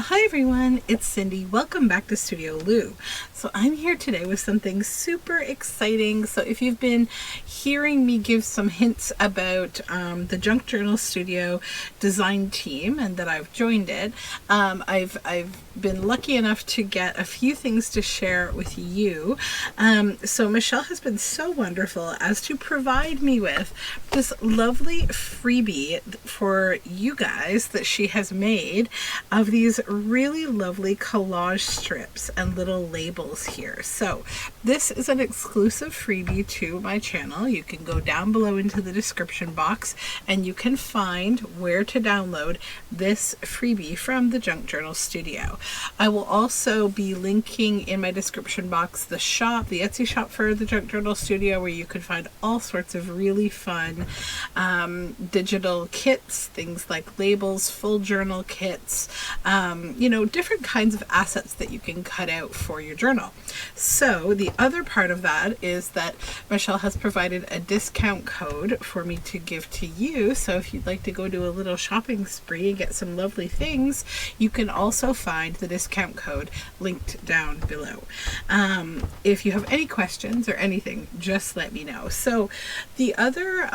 Hi everyone, it's Cindy. Welcome back to Studioloo. So I'm here today with something super exciting. So if you've been hearing me give some hints about the Junk Journal Studio design team and that I've joined it, I've been lucky enough to get a few things to share with you. So Michelle has been so wonderful as to provide me with this lovely freebie for you guys that she has made of these really lovely collage strips and little labels here. So this is an exclusive freebie to my channel. You can go down below into the description box and you can find where to download this freebie from the Junk Journal Studio. I will also be linking in my description box the shop, the Etsy shop for the Junk Journal Studio, where you can find all sorts of really fun digital kits, things like labels, full journal kits, different kinds of assets that you can cut out for your journal. So the other part of that is that Michelle has provided a discount code for me to give to you. So if you'd like to go do a little shopping spree and get some lovely things, you can also find the discount code linked down below. If you have any questions or anything, just let me know. So the other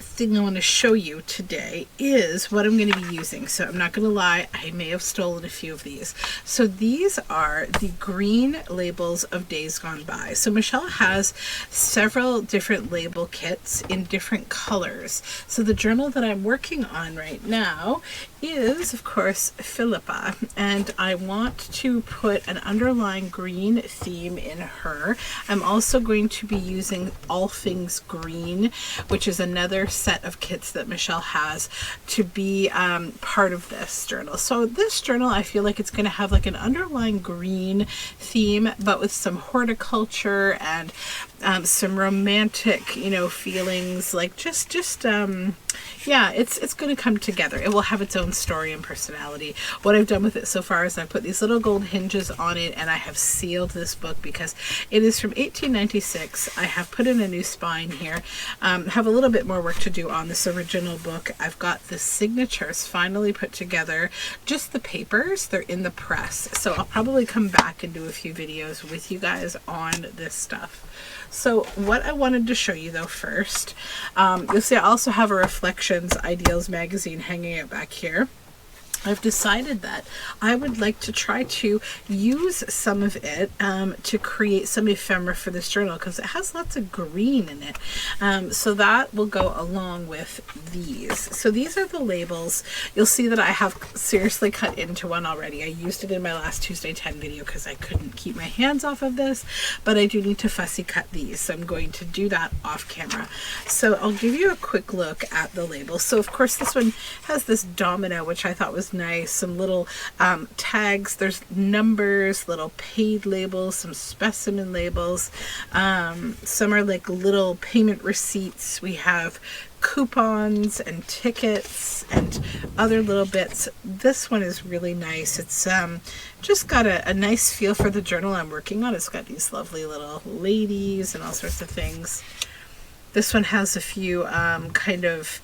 thing I want to show you today is what I'm going to be using. So I'm not going to lie, I may have stolen a few of these. So these are the green labels of days gone by. So Michelle has several different label kits in different colors. So the journal that I'm working on right now is, of course, Philippa, and I want to put an underlying green theme in her. I'm also going to be using All Things Green, which is another set of kits that Michelle has to be part of this journal. So this journal, I feel like it's going to have like an underlying green theme, but with some horticulture and some romantic, feelings, like it's going to come together. It will have its own story and personality. What I've done with it so far is I put these little gold hinges on it, and I have sealed this book because it is from 1896. I have put in a new spine here. Have a little bit more work to do on this original book. I've got the signatures finally put together. Just the papers, they're in the press. So I'll probably come back and do a few videos with you guys on this stuff. So what I wanted to show you though first, you'll see I also have a Reflections Ideals magazine hanging out back here. I've decided that I would like to try to use some of it to create some ephemera for this journal because it has lots of green in it. So that will go along with these. So these are the labels. You'll see that I have seriously cut into one already. I used it in my last Tuesday 10 video because I couldn't keep my hands off of this, but I do need to fussy cut these. So I'm going to do that off camera. So I'll give you a quick look at the labels. So of course this one has this domino, which I thought was nice. Some little tags, there's numbers, little paid labels, some specimen labels, some are like little payment receipts. We have coupons and tickets and other little bits. This one is really nice. It's just got a nice feel for the journal I'm working on. It's got these lovely little ladies and all sorts of things. This one has a few kind of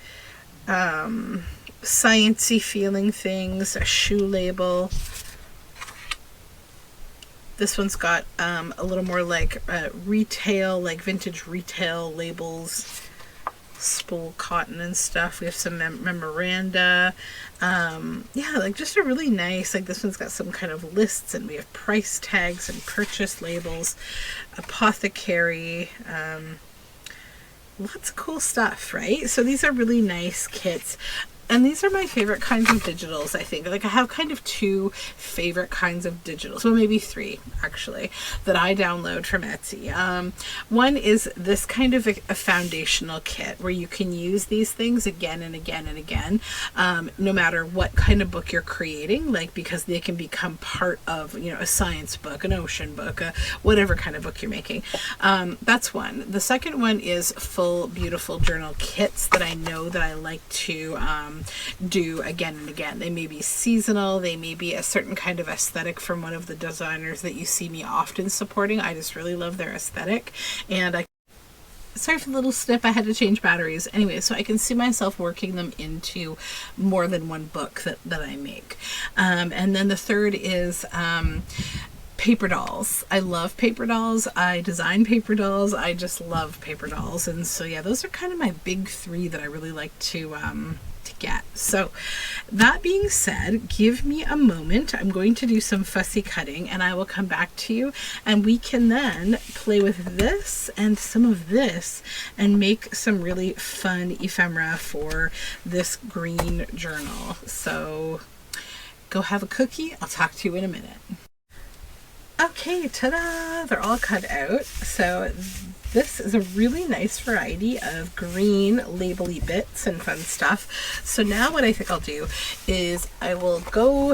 sciencey feeling things, a shoe label. This one's got a little more like retail, like vintage retail labels, spool cotton and stuff. We have some memoranda. Like just a really nice, like this one's got some kind of lists, and we have price tags and purchase labels, apothecary, lots of cool stuff, right? So these are really nice kits. And these are my favorite kinds of digitals, I think. Like I have kind of two favorite kinds of digitals. Well, maybe three, actually, that I download from Etsy. One is this kind of a foundational kit where you can use these things again and again and again, no matter what kind of book you're creating, like because they can become part of, a science book, an ocean book, whatever kind of book you're making. That's one. The second one is full, beautiful journal kits that I know that I like to do again and again. They may be seasonal, they may be a certain kind of aesthetic from one of the designers that you see me often supporting. I just really love their aesthetic, and sorry for the little snip, I had to change batteries. Anyway, so I can see myself working them into more than one book that I make. And then the third is paper dolls. I love paper dolls. I design paper dolls. I just love paper dolls. And so yeah, those are kind of my big three that I really like to get. So that being said, give me a moment. I'm going to do some fussy cutting and I will come back to you and we can then play with this and some of this and make some really fun ephemera for this green journal. So go have a cookie. I'll talk to you in a minute. Okay, ta-da! They're all cut out. So this is a really nice variety of green label-y bits and fun stuff. So now what I think I'll do is I will go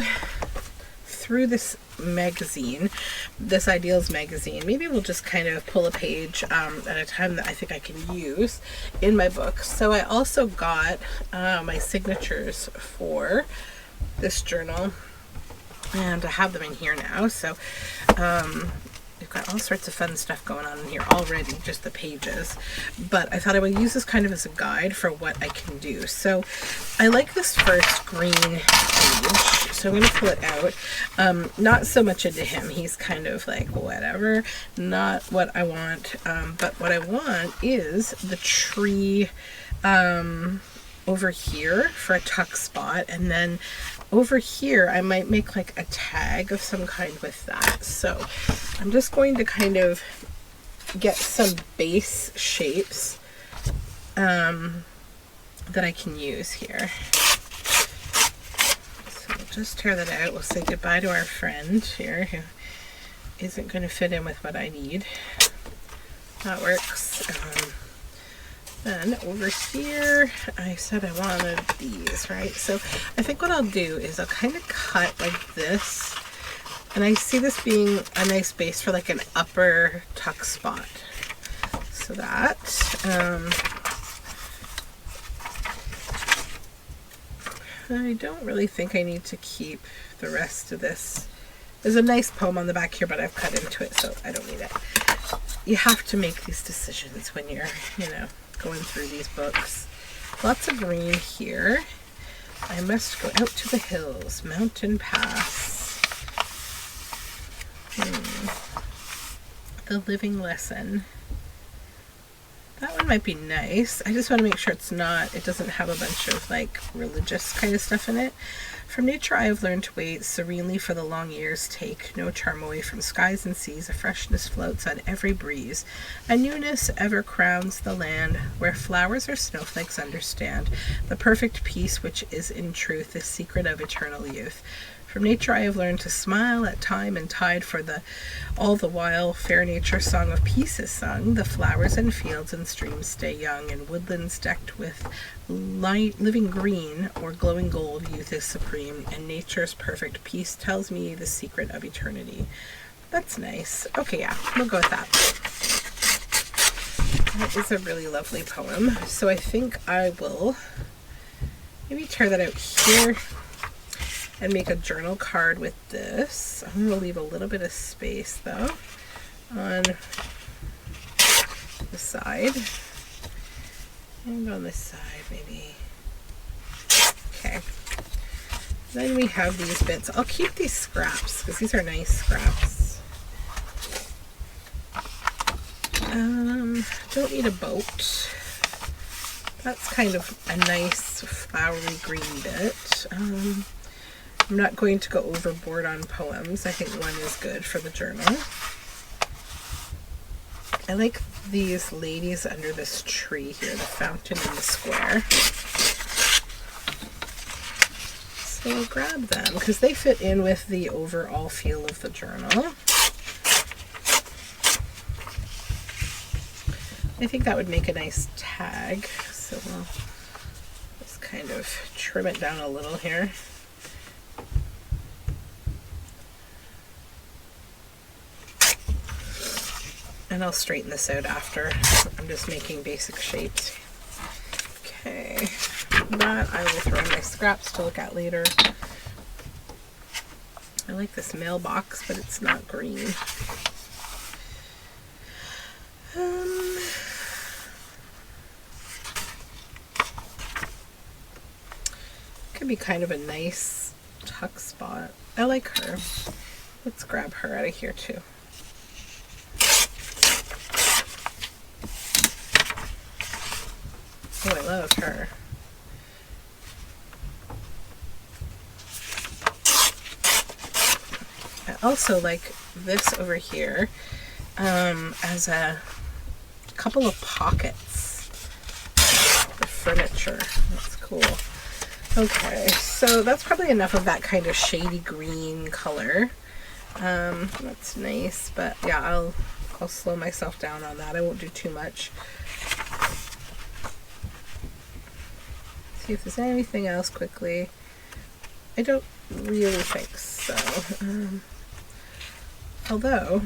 through this magazine, this Ideals magazine. Maybe we'll just kind of pull a page at a time that I think I can use in my book. So I also got my signatures for this journal. And I have them in here now, so we've got all sorts of fun stuff going on in here already, just the pages. But I thought I would use this kind of as a guide for what I can do. So I like this first green page, so I'm going to pull it out. Not so much into him. He's kind of like, whatever, not what I want. But what I want is the tree over here for a tuck spot, and then over here I might make like a tag of some kind with that. So I'm just going to kind of get some base shapes that I can use here. So we'll just tear that out. We'll say goodbye to our friend here who isn't going to fit in with what I need. That works. Then over here, I said I wanted these, right? So I think what I'll do is I'll kind of cut like this. And I see this being a nice base for like an upper tuck spot. So that. I don't really think I need to keep the rest of this. There's a nice poem on the back here, but I've cut into it, so I don't need it. You have to make these decisions when you're, going through these books. Lots of green here. I must go out to the hills, mountain pass. The living lesson. That one might be nice. I just want to make sure it doesn't have a bunch of like religious kind of stuff in it. From nature I have learned to wait serenely for the long years take, no charm away from skies and seas, a freshness floats on every breeze, a newness ever crowns the land, where flowers or snowflakes understand, the perfect peace which is in truth the secret of eternal youth. From nature I have learned to smile at time and tide, for all the while fair nature's song of peace is sung. The flowers and fields and streams stay young, and woodlands decked with light living green or glowing gold, youth is supreme, and nature's perfect peace tells me the secret of eternity. That's nice. Okay, yeah, we'll go with that. That is a really lovely poem. So I think I will maybe tear that out here and make a journal card with this. I'm going to leave a little bit of space though on the side and on this side maybe. Okay. Then we have these bits. I'll keep these scraps because these are nice scraps. Don't need a boat. That's kind of a nice flowery green bit. I'm not going to go overboard on poems. I think one is good for the journal. I like these ladies under this tree here, the fountain in the square. So we'll grab them because they fit in with the overall feel of the journal. I think that would make a nice tag. So we'll just kind of trim it down a little here. And I'll straighten this out after. I'm just making basic shapes. Okay, that I will throw in my scraps to look at later. I like this mailbox, but it's not green. could be kind of a nice tuck spot. I like her. Let's grab her out of here too. Oh, I love her. I also like this over here as a couple of pockets for furniture. That's cool. Okay, so that's probably enough of that kind of shady green color. That's nice, but yeah, I'll slow myself down on that. I won't do too much. See if there's anything else quickly. I don't really think so. Although,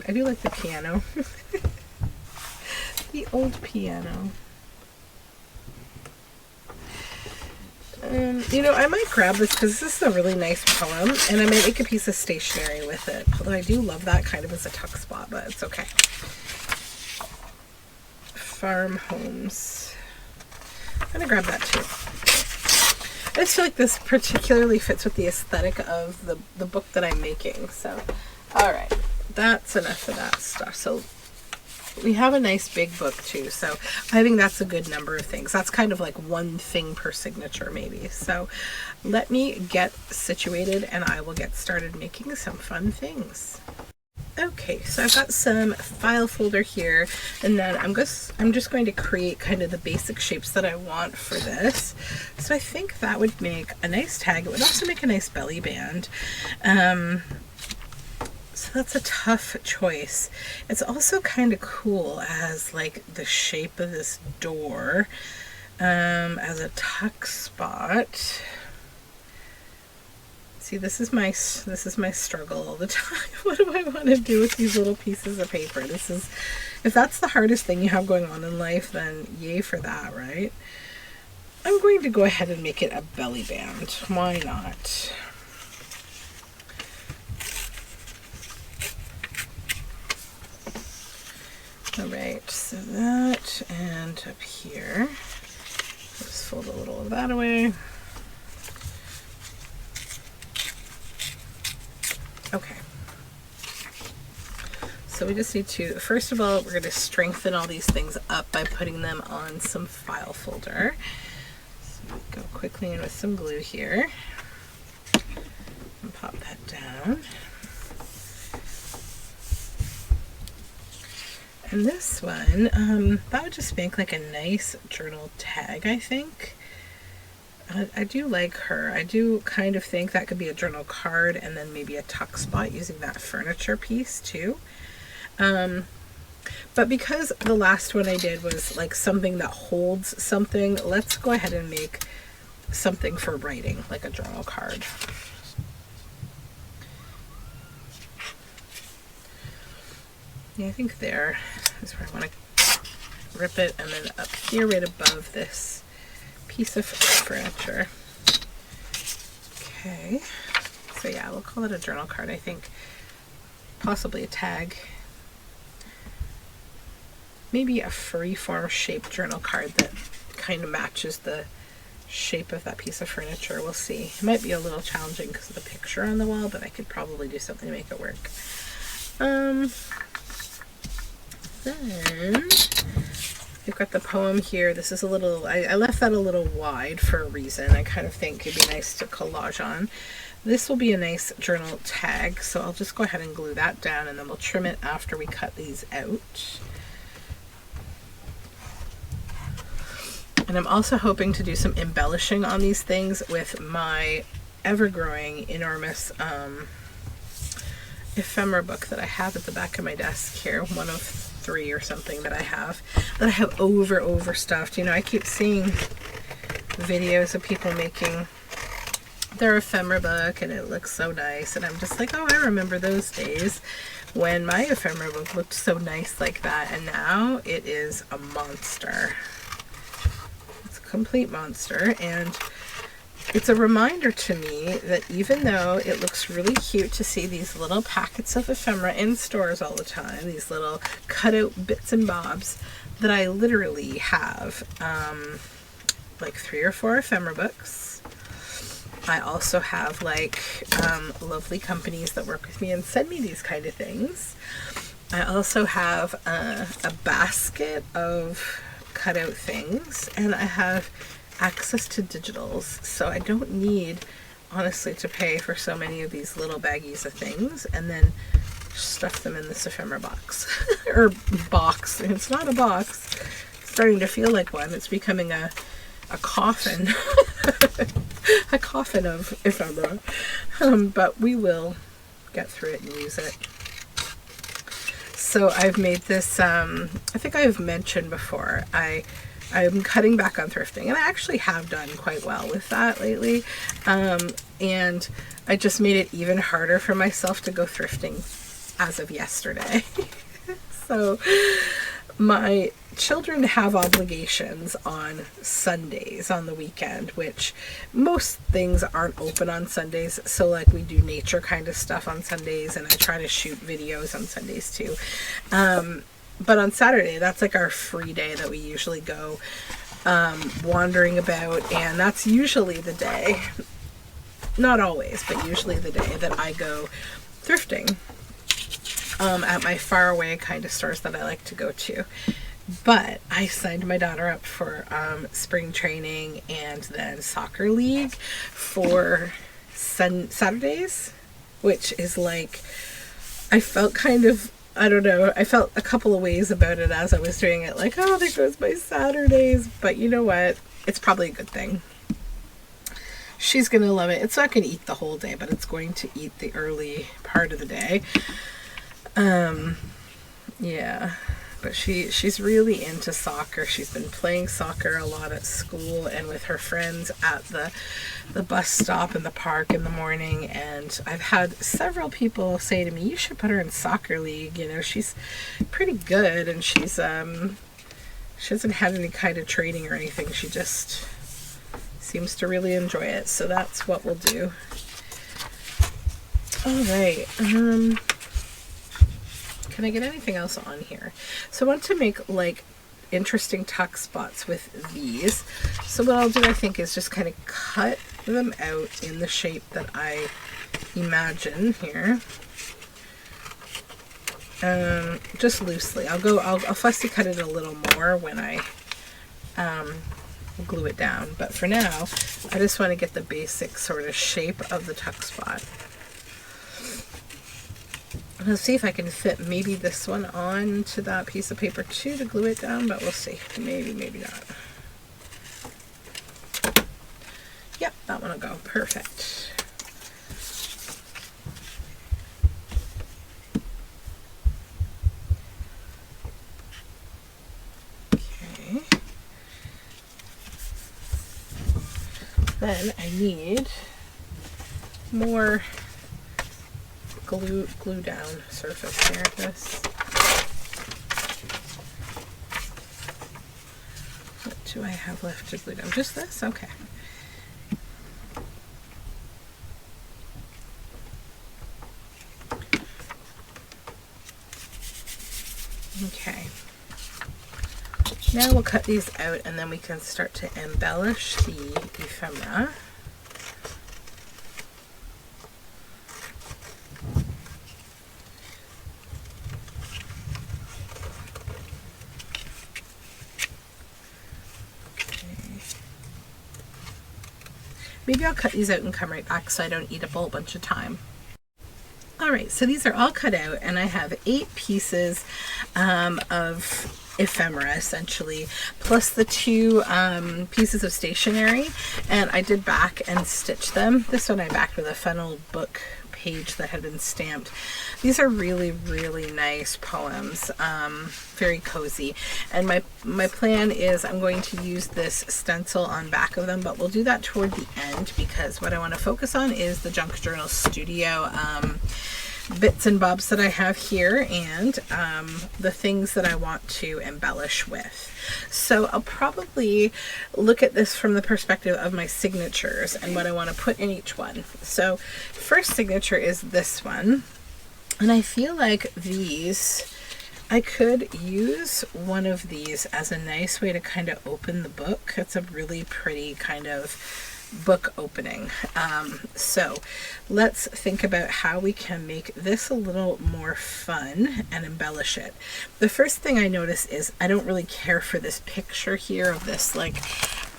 I do like the piano. The old piano. You know, I might grab this because this is a really nice poem, and I might make a piece of stationery with it. Although I do love that kind of as a tuck spot, but it's okay. Farm Homes. I'm gonna grab that too. I just feel like this particularly fits with the aesthetic of the book that I'm making. So, all right, that's enough of that stuff. So we have a nice big book too, so I think that's a good number of things. That's kind of like one thing per signature maybe. So let me get situated and I will get started making some fun things. Okay, so I've got some file folder here, and then I'm just going to create kind of the basic shapes that I want for this. So I think that would make a nice tag. It would also make a nice belly band. So that's a tough choice. It's also kind of cool as like the shape of this door as a tuck spot. See, this is my struggle all the time. What do I want to do with these little pieces of paper? This is, if that's the hardest thing you have going on in life, then yay for that, right? I'm going to go ahead and make it a belly band. Why not? All right, so that, and up here, let's fold a little of that away. Okay, so we just need to, first of all, we're going to strengthen all these things up by putting them on some file folder. So go quickly in with some glue here and pop that down. And this one, that would just make like a nice journal tag, I think. I do like her. I do kind of think that could be a journal card and then maybe a tuck spot using that furniture piece too. But because the last one I did was like something that holds something, let's go ahead and make something for writing, like a journal card. Yeah, I think there is where I want to rip it, and then up here right above this piece of furniture. Okay, so yeah, we'll call it a journal card, I think. Possibly a tag. Maybe a free-form shaped journal card that kind of matches the shape of that piece of furniture. We'll see. It might be a little challenging because of the picture on the wall, but I could probably do something to make it work. Then we've got the poem here. This is a little, I left that a little wide for a reason. I kind of think it'd be nice to collage on. This will be a nice journal tag, so I'll just go ahead and glue that down, and then we'll trim it after we cut these out. And I'm also hoping to do some embellishing on these things with my ever-growing enormous ephemera book that I have at the back of my desk here, one of 3 or something that I have overstuffed. You know, I keep seeing videos of people making their ephemera book and it looks so nice, and I'm just like, oh, I remember those days when my ephemera book looked so nice like that, and now it is a monster. It's a complete monster, and it's a reminder to me that even though it looks really cute to see these little packets of ephemera in stores all the time, these little cutout bits and bobs, that I literally have like 3 or 4 ephemera books. I also have like lovely companies that work with me and send me these kind of things. I also have a basket of cutout things, and I have access to digitals, so I don't need, honestly, to pay for so many of these little baggies of things and then stuff them in this ephemera box. Or box. It's not a box. It's starting to feel like one. It's becoming a coffin. A coffin of ephemera. But we will get through it and use it. So I've made this, I think I've mentioned before, I'm cutting back on thrifting, and I actually have done quite well with that lately. And I just made it even harder for myself to go thrifting as of yesterday. So my children have obligations on Sundays on the weekend, which most things aren't open on Sundays. So like we do nature kind of stuff on Sundays, and I try to shoot videos on Sundays too. But on Saturday, that's like our free day that we usually go wandering about, and that's usually the day, not always, but usually the day that I go thrifting at my faraway kind of stores that I like to go to. But I signed my daughter up for spring training and then soccer league for Saturdays, which is like, I felt kind of, I don't know, I felt a couple of ways about it as I was doing it, like, oh, there goes my Saturdays. But you know what? It's probably a good thing. She's going to love it. It's not going to eat the whole day, but it's going to eat the early part of the day. Yeah. But she's really into soccer. She's been playing soccer a lot at school and with her friends at the bus stop in the park in the morning. And I've had several people say to me, you should put her in soccer league. You know, she's pretty good, and she hasn't had any kind of training or anything. She just seems to really enjoy it. So that's what we'll do. All right. Can I get anything else on here? So I want to make like interesting tuck spots with these. So what I'll do, I think, is just kind of cut them out in the shape that I imagine here. Just loosely. I'll fussy cut it a little more when I glue it down. But for now, I just want to get the basic sort of shape of the tuck spot. Let's see if I can fit maybe this one onto that piece of paper too to glue it down, but we'll see. Maybe, maybe not. Yep, that one will go. Perfect. Okay. Then I need more glue down surface here. What do I have left to glue down? Just this? Okay. Okay. Now we'll cut these out, and then we can start to embellish the ephemera. Maybe I'll cut these out and come right back so I don't eat up a whole bunch of time. Alright, so these are all cut out, and I have 8 pieces of ephemera, essentially, plus the 2 pieces of stationery, and I did back and stitch them. This one I backed with a funnel book page that had been stamped. These are really, really nice poems, very cozy, and my plan is I'm going to use this stencil on back of them, but we'll do that toward the end, because what I want to focus on is the Junk Journal Studio bits and bobs that I have here, and the things that I want to embellish with. So I'll probably look at this from the perspective of my signatures and what I want to put in each one. So first signature is this one, and I feel like these, I could use one of these as a nice way to kind of open the book. It's a really pretty kind of book opening. So let's think about how we can make this a little more fun and embellish it. The first thing I notice is I don't really care for this picture here of this like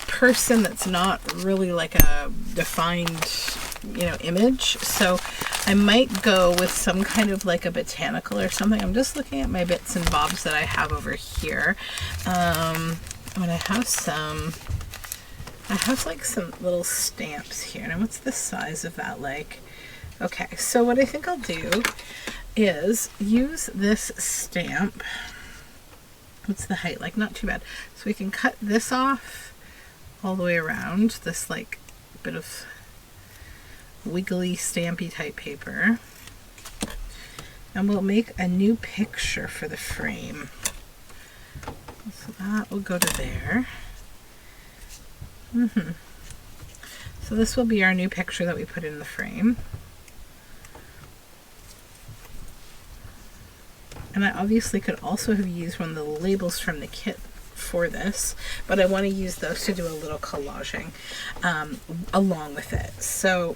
person that's not really like a defined, you know, image. So I might go with some kind of like a botanical or something. I'm just looking at my bits and bobs that I have over here. When I have like some little stamps here. Now what's the size of that like? Okay, so what I think I'll do is use this stamp. What's the height? Like not too bad. So we can cut this off all the way around, this like bit of wiggly stampy type paper. And we'll make a new picture for the frame. So that will go to there. So this will be our new picture that we put in the frame. And I obviously could also have used one of the labels from the kit for this, but I want to use those to do a little collaging along with it. So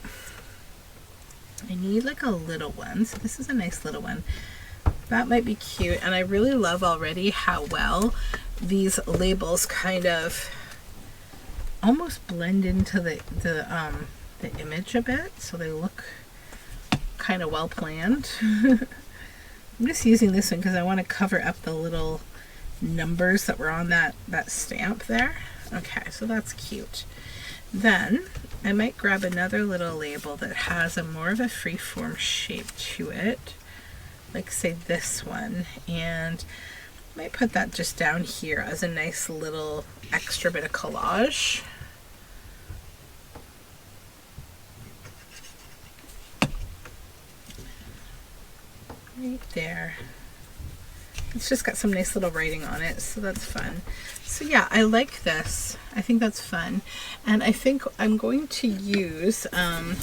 I need like a little one. So this is a nice little one. That might be cute. And I really love already how well these labels kind of almost blend into the image a bit. So they look kind of well planned. I'm just using this one because I want to cover up the little numbers that were on that stamp there. Okay, so that's cute. Then I might grab another little label that has a more of a freeform shape to it, like say this one, and I might put that just down here as a nice little extra bit of collage. Right there. It's just got some nice little writing on it, so that's fun. So yeah, I like this. I think that's fun. And I think I'm going to use, I'm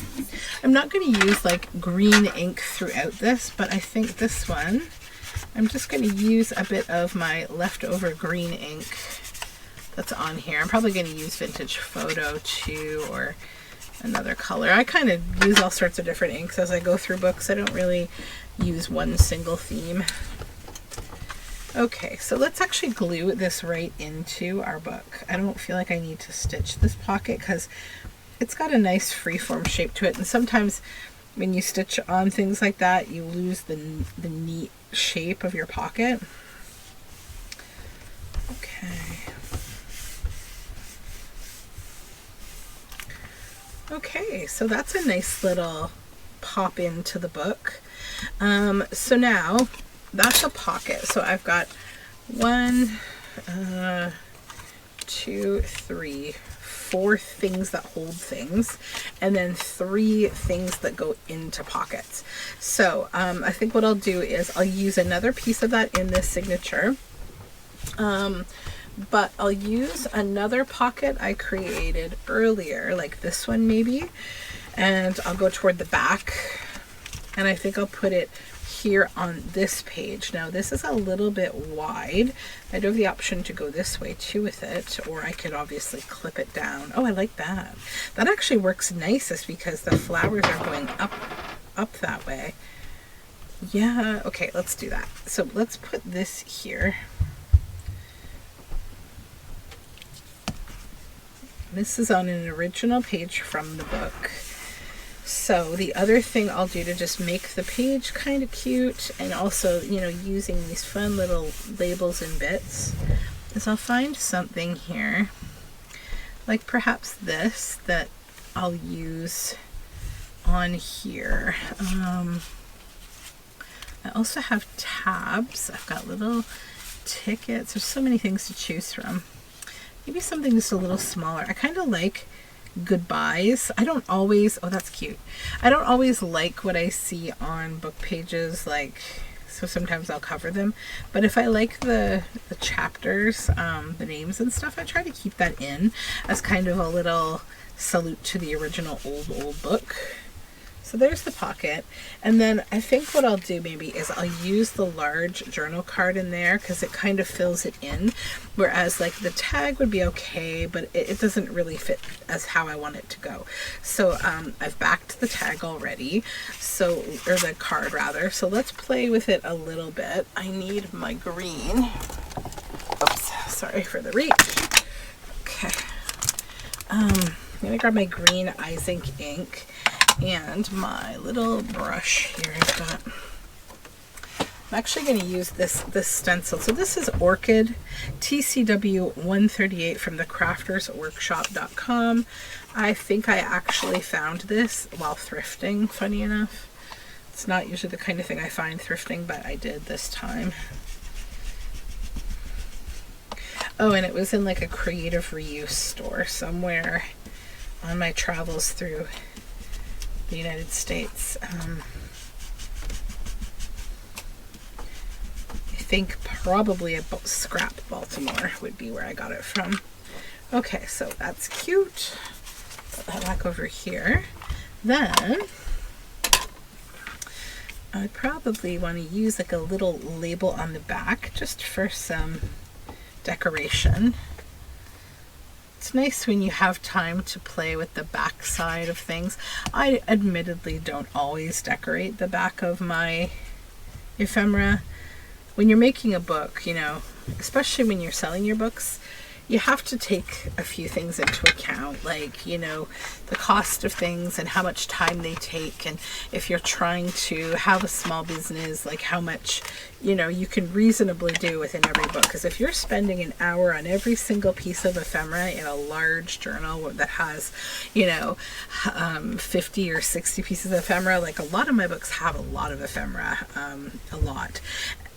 not going to use like green ink throughout this, but I think this one, I'm just going to use a bit of my leftover green ink that's on here. I'm probably going to use Vintage Photo too, or another color. I kind of use all sorts of different inks as I go through books. I don't really use one single theme. Okay, so let's actually glue this right into our book. I don't feel like I need to stitch this pocket because it's got a nice freeform shape to it. And sometimes when you stitch on things like that, you lose the neat shape of your pocket. Okay. Okay, so that's a nice little pop into the book. So now that's a pocket. So I've got 1, 2, 3, 4 things that hold things, and then 3 things that go into pockets. So I think what I'll do is I'll use another piece of that in this signature, but I'll use another pocket I created earlier, like this one maybe, and I'll go toward the back, and I think I'll put it here on this page. Now this is a little bit wide. I do have the option to go this way too with it, or I could obviously clip it down. Oh, I like that. That actually works nicest because the flowers are going up that way. Yeah, okay, let's do that. So let's put this here. This is on an original page from the book. So the other thing I'll do to just make the page kind of cute, and also, you know, using these fun little labels and bits, is I'll find something here, like perhaps this, that I'll use on here. I also have tabs. I've got little tickets. There's so many things to choose from. Maybe something just a little smaller. I kind of like goodbyes. I don't always, oh that's cute. I don't always like what I see on book pages, like, so sometimes I'll cover them. But if I like the chapters, the names and stuff, I try to keep that in as kind of a little salute to the original old book. So there's the pocket. And then I think what I'll do maybe is I'll use the large journal card in there because it kind of fills it in. Whereas like the tag would be okay, but it doesn't really fit as how I want it to go. So I've backed the tag already. So, or the card rather. So let's play with it a little bit. I need my green. Oops, sorry for the reach. Okay. I'm gonna grab my green eye zinc ink and my little brush here I've got. I'm actually going to use this stencil. So this is Orchid TCW 138 from the craftersworkshop.com. I think I actually found this while thrifting, funny enough. It's not usually the kind of thing I find thrifting, but I did this time. Oh, and it was in like a creative reuse store somewhere on my travels through the United States. I think probably Scrap Baltimore would be where I got it from. Okay, so that's cute. Put that back over here. Then I probably want to use like a little label on the back just for some decoration. It's nice when you have time to play with the back side of things. I admittedly don't always decorate the back of my ephemera. When you're making a book, you know, especially when you're selling your books, you have to take a few things into account, like, you know, the cost of things and how much time they take. And if you're trying to have a small business, like how much, you know, you can reasonably do within every book. Because if you're spending an hour on every single piece of ephemera in a large journal that has, you know, 50 or 60 pieces of ephemera, like a lot of my books have a lot of ephemera, a lot.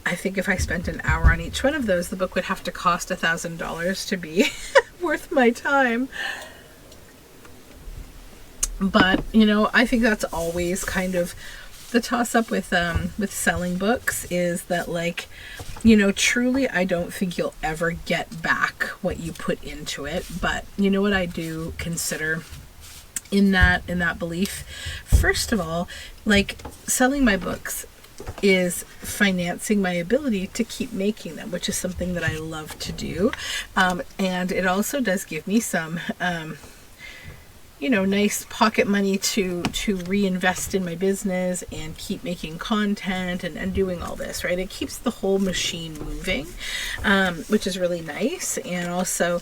I think if I spent an hour on each one of those, the book would have to cost $1,000 to be worth my time. But, you know, I think that's always kind of the toss-up with selling books, is that, like, you know, truly I don't think you'll ever get back what you put into it. But you know what I do consider in that belief? First of all, like, selling my books is financing my ability to keep making them, which is something that I love to do. And it also does give me some, you know, nice pocket money to reinvest in my business and keep making content and doing all this, right? It keeps the whole machine moving, which is really nice. And also,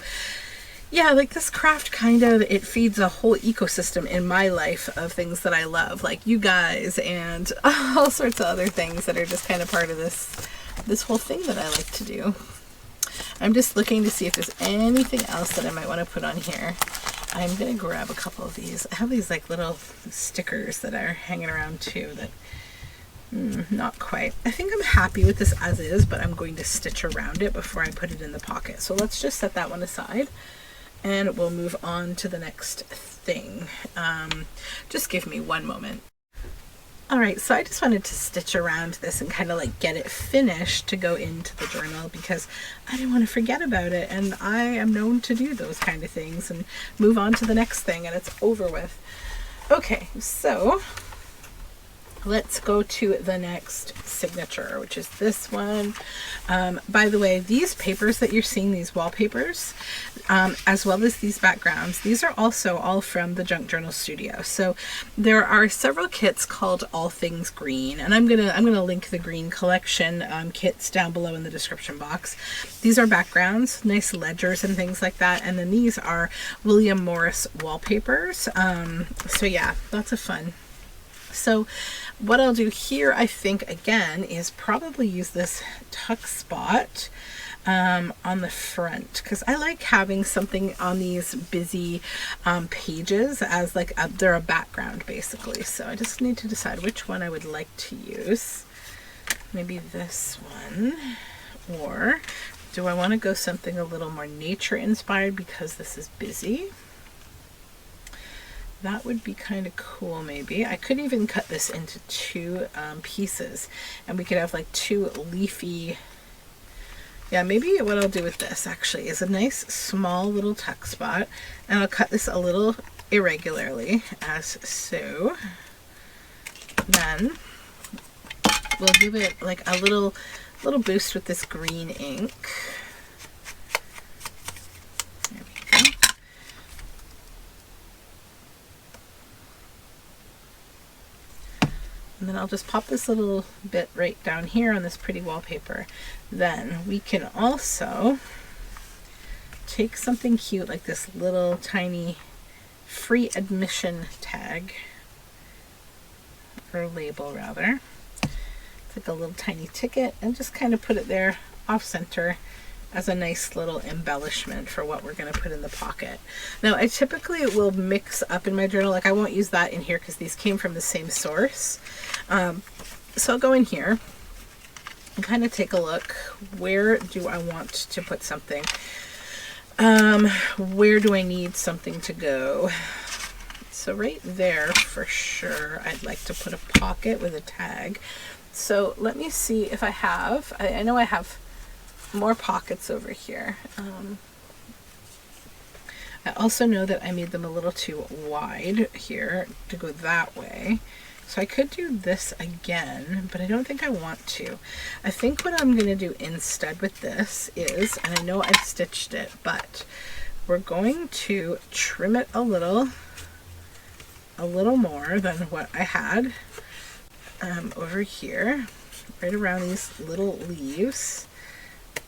yeah, like this craft kind of, it feeds a whole ecosystem in my life of things that I love, like you guys and all sorts of other things that are just kind of part of this whole thing that I like to do. I'm just looking to see if there's anything else that I might want to put on here. I'm going to grab a couple of these. I have these like little stickers that are hanging around too that not quite. I think I'm happy with this as is, but I'm going to stitch around it before I put it in the pocket. So let's just set that one aside. And we'll move on to the next thing. Just give me one moment. All right, so I just wanted to stitch around this and kind of like get it finished to go into the journal because I didn't want to forget about it. And I am known to do those kind of things and move on to the next thing and it's over with. Okay, so let's go to the next signature, which is this one. By the way, these papers that you're seeing, these wallpapers, as well as these backgrounds, these are also all from the Junk Journal Studio. So there are several kits called All Things Green, and I'm gonna link the green collection kits down below in the description box. These are backgrounds, nice ledgers and things like that, and then these are William Morris wallpapers. So yeah, lots of fun. So what I'll do here, I think, again, is probably use this tuck spot on the front because I like having something on these busy pages as like they're a background basically. So I just need to decide which one I would like to use. Maybe this one, or do I want to go something a little more nature inspired because this is busy? That would be kind of cool. Maybe I could even cut this into two pieces and we could have like two leafy. Yeah, maybe what I'll do with this actually is a nice small little tuck spot, and I'll cut this a little irregularly as so. then we'll give it like a little boost with this green ink. There we go. And then I'll just pop this little bit right down here on this pretty wallpaper. Then we can also take something cute like this little tiny free admission tag, or label rather. It's like a little tiny ticket, and just kind of put it there off center as a nice little embellishment for what we're going to put in the pocket. Now I typically will mix up in my journal, like I won't use that in here because these came from the same source. So I'll go in here and kind of take a look. Where do I want to put something? Where do I need something to go? So right there for sure I'd like to put a pocket with a tag. So let me see if I have, I know I have more pockets over here. I also know that I made them a little too wide here to go that way. So I could do this again, but I don't think I want to. I think what I'm going to do instead with this is, and I know I've stitched it, but we're going to trim it a little more than what I had over here, right around these little leaves.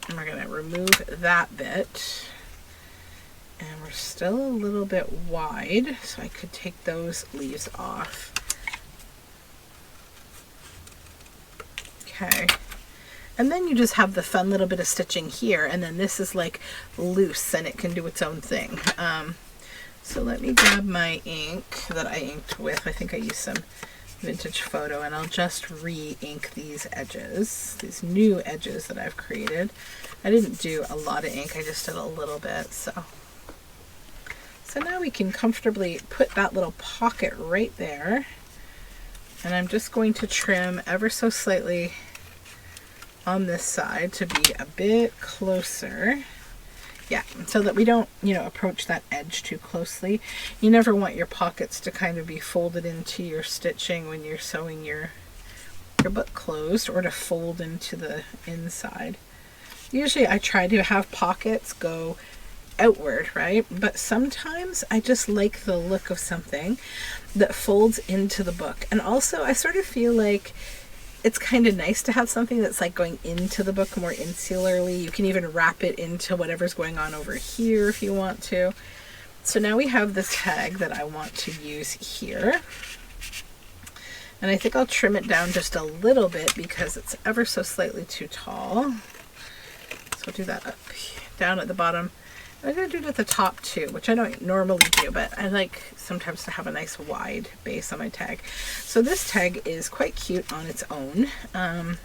And we're going to remove that bit. And we're still a little bit wide, so I could take those leaves off. Okay, and then you just have the fun little bit of stitching here, and then this is like loose and it can do its own thing. So let me grab my ink that I inked with. I think I used some vintage photo, and I'll just re-ink these edges, these new edges that I've created. I didn't do a lot of ink, I just did a little bit. So now we can comfortably put that little pocket right there. And I'm just going to trim ever so slightly on this side to be a bit closer. Yeah, so that we don't, approach that edge too closely. You never want your pockets to kind of be folded into your stitching when you're sewing your book closed, or to fold into the inside. Usually I try to have pockets go outward, right? But sometimes I just like the look of something that folds into the book. And also I sort of feel like it's kind of nice to have something that's like going into the book more insularly. You can even wrap it into whatever's going on over here if you want to. So now we have this tag that I want to use here. And I think I'll trim it down just a little bit because it's ever so slightly too tall. So I'll do that up, down at the bottom. I'm going to do it at the top too, which I don't normally do, but I like sometimes to have a nice wide base on my tag. So this tag is quite cute on its own. I'm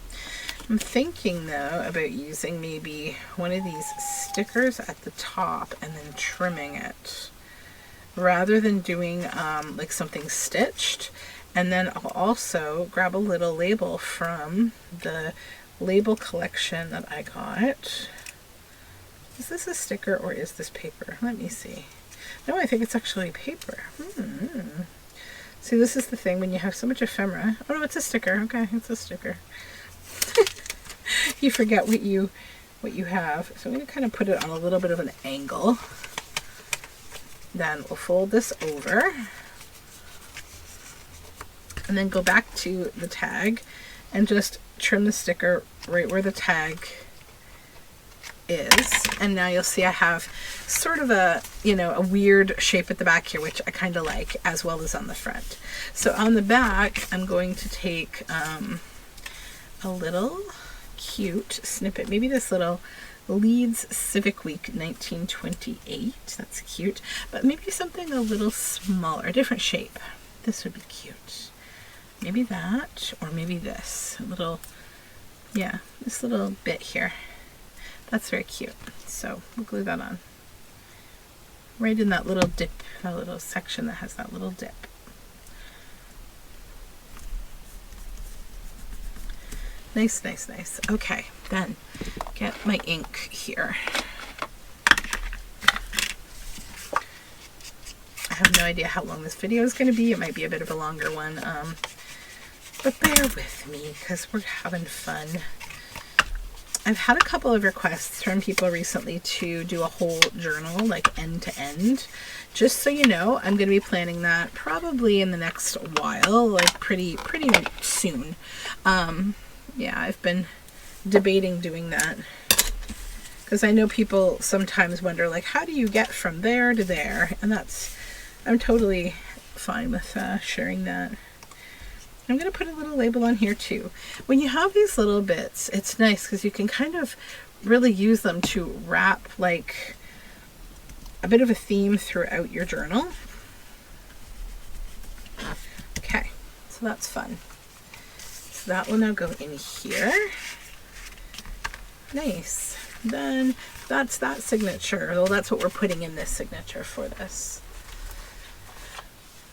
thinking though about using maybe one of these stickers at the top and then trimming it, rather than doing like something stitched. And then I'll also grab a little label from the label collection that I got. Is this a sticker or is this paper? Let me see. No, I think it's actually paper. See, this is the thing when you have so much ephemera. Oh no, it's a sticker. Okay, it's a sticker. You forget what you have. So I'm going to kind of put it on a little bit of an angle. Then we'll fold this over. And then go back to the tag and just trim the sticker right where the tag is. And now you'll see I have sort of a weird shape at the back here, which I kind of like, as well as on the front. So on the back I'm going to take a little cute snippet, maybe this little Leeds Civic Week 1928. That's cute, but maybe something a little smaller, a different shape. This would be cute. Maybe that, or maybe this little, yeah, this little bit here. That's very cute. So we'll glue that on. Right in that little dip, that little section that has that little dip. Nice, nice, nice. Okay, then get my ink here. I have no idea how long this video is going to be. It might be a bit of a longer one. But bear with me because we're having fun. I've had a couple of requests from people recently to do a whole journal, like end to end. Just so you know, I'm going to be planning that probably in the next while, like pretty soon. Yeah, I've been debating doing that because I know people sometimes wonder, like, how do you get from there to there? And I'm totally fine with sharing that. I'm going to put a little label on here too. When you have these little bits, it's nice because you can kind of really use them to wrap like a bit of a theme throughout your journal. Okay, so that's fun. So that will now go in here. Nice. Then that's that signature. Well, that's what we're putting in this signature for this.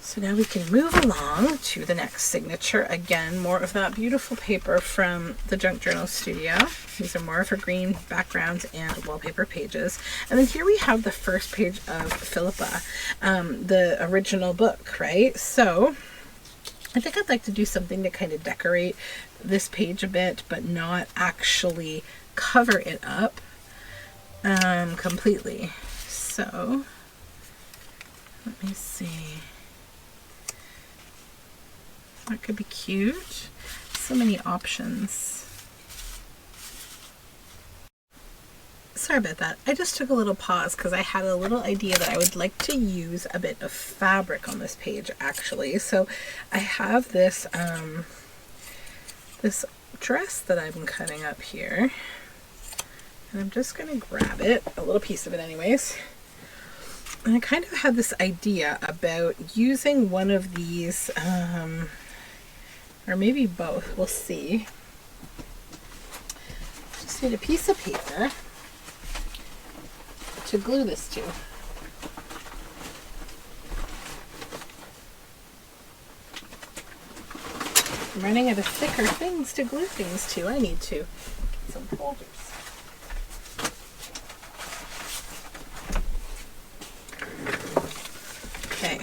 So now we can move along to the next signature. Again, more of that beautiful paper from the Junk Journal Studio. These are more of her green backgrounds and wallpaper pages. And then here we have the first page of Philippa, the original book, right? So I think I'd like to do something to kind of decorate this page a bit, but not actually cover it up completely. So let me see. That could be cute. So many options. Sorry about that. I just took a little pause because I had a little idea that I would like to use a bit of fabric on this page actually. So I have this this dress that I've been cutting up here. And I'm just going to grab it, a little piece of it anyways. And I kind of had this idea about using one of these or maybe both, we'll see. Just need a piece of paper to glue this to. I'm running out of thicker things to glue things to. I need to get some folders. Okay.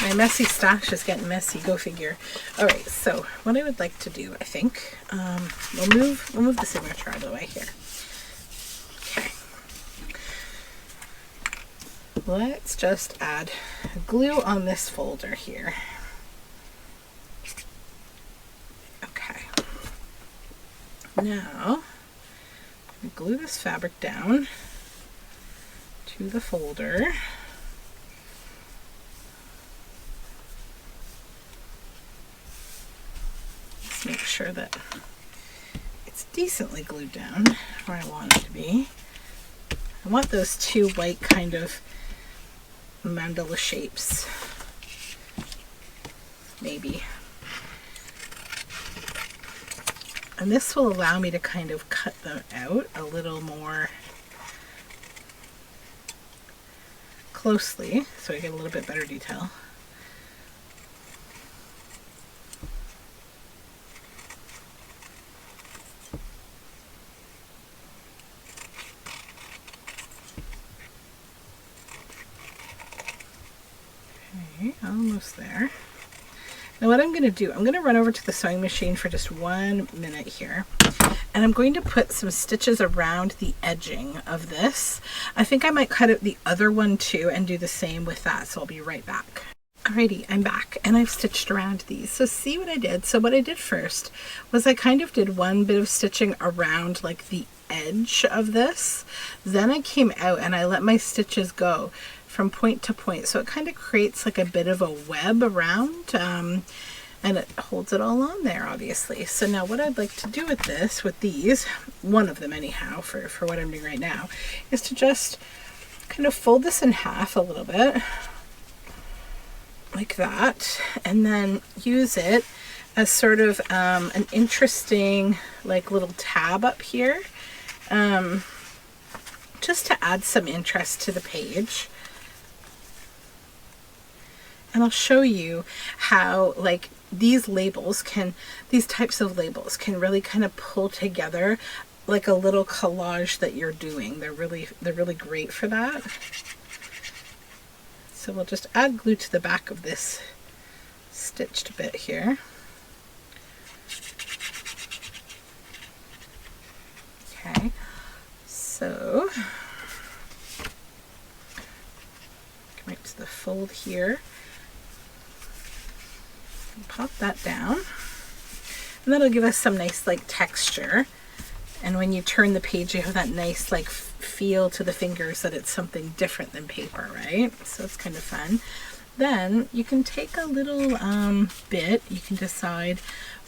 My messy stash is getting messy, go figure. Alright, so what I would like to do, I think, we'll move the signature out of the way here. Okay. Let's just add glue on this folder here. Okay. Now, glue this fabric down to the folder. Make sure that it's decently glued down where I want it to be. I want those two white kind of mandala shapes, maybe. And this will allow me to kind of cut them out a little more closely so I get a little bit better detail. Almost there. Now what I'm going to do, I'm going to run over to the sewing machine for just 1 minute here. And I'm going to put some stitches around the edging of this. I think I might cut out the other one too and do the same with that. So I'll be right back. Alrighty, I'm back and I've stitched around these. So see what I did? So what I did first was I kind of did one bit of stitching around like the edge of this. Then I came out and I let my stitches go from point to point, so it kind of creates like a bit of a web around and it holds it all on there obviously. So now what I'd like to do with this, with these, one of them anyhow for what I'm doing right now, is to just kind of fold this in half a little bit like that and then use it as sort of an interesting like little tab up here just to add some interest to the page. And I'll show you how like these types of labels can really kind of pull together like a little collage that you're doing. They're really great for that. So we'll just add glue to the back of this stitched bit here. Okay, so come right to the fold here. Pop that down, and that'll give us some nice like texture. And when you turn the page, you have that nice like feel to the fingers that it's something different than paper, right? So it's kind of fun. Then you can take a little bit, you can decide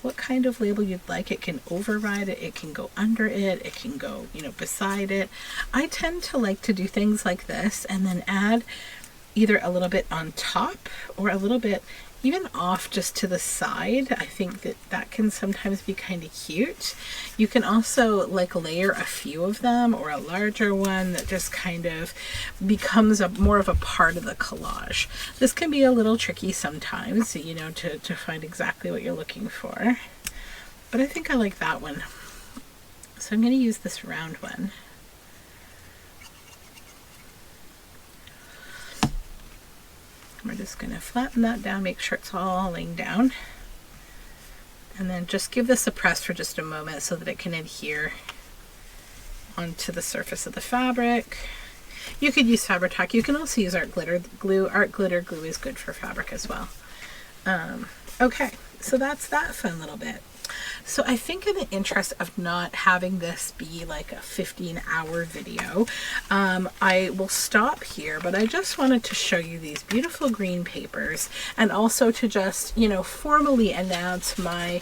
what kind of label you'd like. It can override it, it can go under it, it can go, you know, beside it. I tend to like to do things like this and then add either a little bit on top or a little bit even off just to the side. I think that that can sometimes be kind of cute. You can also like layer a few of them or a larger one that just kind of becomes more of a part of the collage. This can be a little tricky sometimes, you know, to find exactly what you're looking for. But I think I like that one. So I'm going to use this round one. We're just going to flatten that down, make sure it's all laying down. And then just give this a press for just a moment so that it can adhere onto the surface of the fabric. You could use Fabri-Tac. You can also use art glitter glue. Art glitter glue is good for fabric as well. Okay, so that's that fun little bit. So I think in the interest of not having this be like a 15-hour video, I will stop here, but I just wanted to show you these beautiful green papers and also to just, you know, formally announce my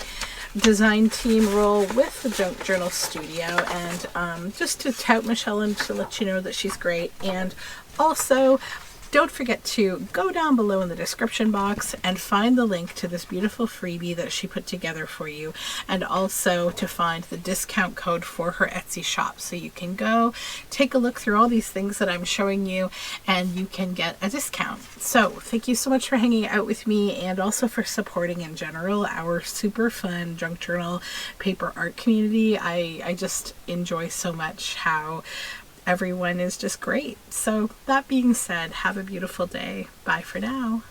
design team role with the Junk Journal Studio, and just to tout Michelle and to let you know that she's great. And also, don't forget to go down below in the description box and find the link to this beautiful freebie that she put together for you, and also to find the discount code for her Etsy shop. So you can go take a look through all these things that I'm showing you and you can get a discount. So thank you so much for hanging out with me and also for supporting in general our super fun Junk Journal paper art community. I just enjoy so much how everyone is just great. So that being said, have a beautiful day. Bye for now.